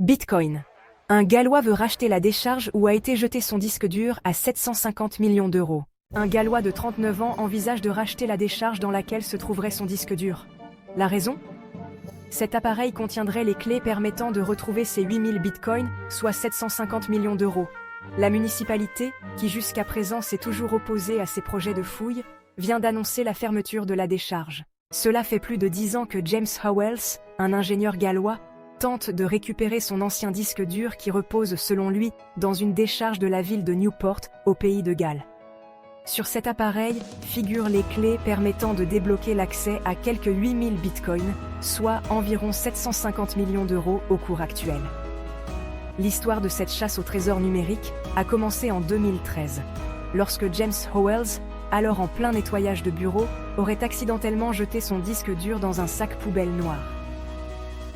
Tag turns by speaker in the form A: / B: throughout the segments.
A: Bitcoin. Un Gallois veut racheter la décharge où a été jeté son disque dur à 750 millions d'euros. Un Gallois de 39 ans envisage de racheter la décharge dans laquelle se trouverait son disque dur. La raison ? Cet appareil contiendrait les clés permettant de retrouver ses 8000 bitcoins, soit 750 millions d'euros. La municipalité, qui jusqu'à présent s'est toujours opposée à ces projets de fouilles, vient d'annoncer la fermeture de la décharge. Cela fait plus de 10 ans que James Howells, un ingénieur gallois, tente de récupérer son ancien disque dur qui repose selon lui dans une décharge de la ville de Newport, au pays de Galles. Sur cet appareil figurent les clés permettant de débloquer l'accès à quelques 8000 bitcoins, soit environ 750 millions d'euros au cours actuel. L'histoire de cette chasse au trésor numérique a commencé en 2013, lorsque James Howells, alors en plein nettoyage de bureau, aurait accidentellement jeté son disque dur dans un sac poubelle noir.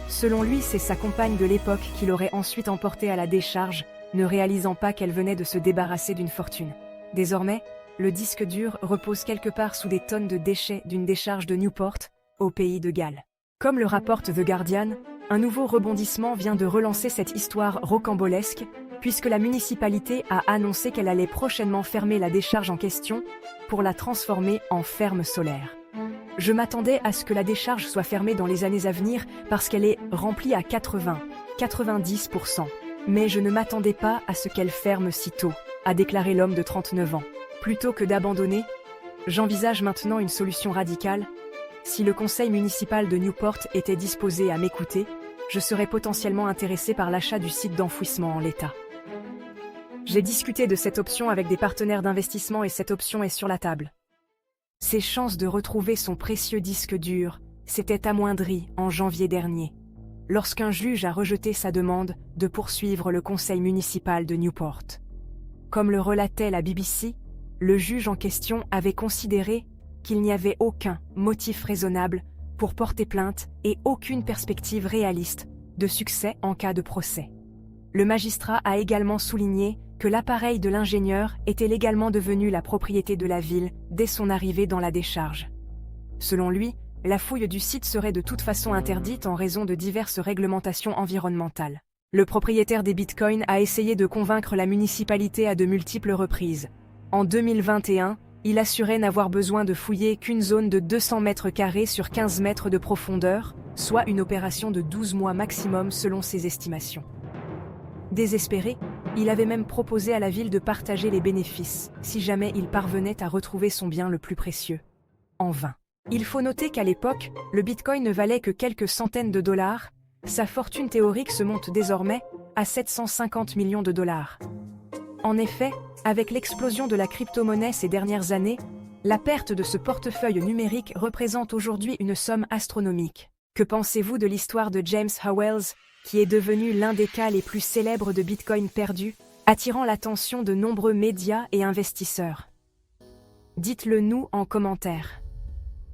A: Selon lui, c'est sa compagne de l'époque qui l'aurait ensuite emporté à la décharge, ne réalisant pas qu'elle venait de se débarrasser d'une fortune. Désormais, le disque dur repose quelque part sous des tonnes de déchets d'une décharge de Newport, au pays de Galles. Comme le rapporte The Guardian, un nouveau rebondissement vient de relancer cette histoire rocambolesque, puisque la municipalité a annoncé qu'elle allait prochainement fermer la décharge en question pour la transformer en ferme solaire. Je m'attendais à ce que la décharge soit fermée dans les années à venir parce qu'elle est remplie à 80-90%. Mais je ne m'attendais pas à ce qu'elle ferme si tôt, a déclaré l'homme de 39 ans. Plutôt que d'abandonner, j'envisage maintenant une solution radicale. Si le conseil municipal de Newport était disposé à m'écouter, je serais potentiellement intéressé par l'achat du site d'enfouissement en l'état. J'ai discuté de cette option avec des partenaires d'investissement et cette option est sur la table. Ses chances de retrouver son précieux disque dur s'étaient amoindries en janvier dernier, lorsqu'un juge a rejeté sa demande de poursuivre le conseil municipal de Newport. Comme le relatait la BBC, le juge en question avait considéré qu'il n'y avait aucun motif raisonnable pour porter plainte et aucune perspective réaliste de succès en cas de procès. Le magistrat a également souligné que l'appareil de l'ingénieur était légalement devenu la propriété de la ville dès son arrivée dans la décharge. Selon lui, la fouille du site serait de toute façon interdite en raison de diverses réglementations environnementales. Le propriétaire des bitcoins a essayé de convaincre la municipalité à de multiples reprises. En 2021, il assurait n'avoir besoin de fouiller qu'une zone de 200 mètres carrés sur 15 mètres de profondeur, soit une opération de 12 mois maximum selon ses estimations. Désespéré, il avait même proposé à la ville de partager les bénéfices, si jamais il parvenait à retrouver son bien le plus précieux. En vain. Il faut noter qu'à l'époque, le bitcoin ne valait que quelques centaines de dollars, sa fortune théorique se monte désormais à 750 millions de dollars. En effet, avec l'explosion de la crypto-monnaie ces dernières années, la perte de ce portefeuille numérique représente aujourd'hui une somme astronomique. Que pensez-vous de l'histoire de James Howells, qui est devenu l'un des cas les plus célèbres de Bitcoin perdu, attirant l'attention de nombreux médias et investisseurs? Dites-le nous en commentaire.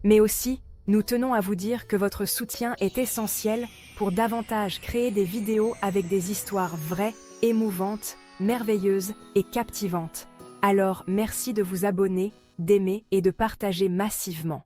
A: Mais aussi, nous tenons à vous dire que votre soutien est essentiel pour davantage créer des vidéos avec des histoires vraies, émouvantes, merveilleuses et captivantes. Alors merci de vous abonner, d'aimer et de partager massivement.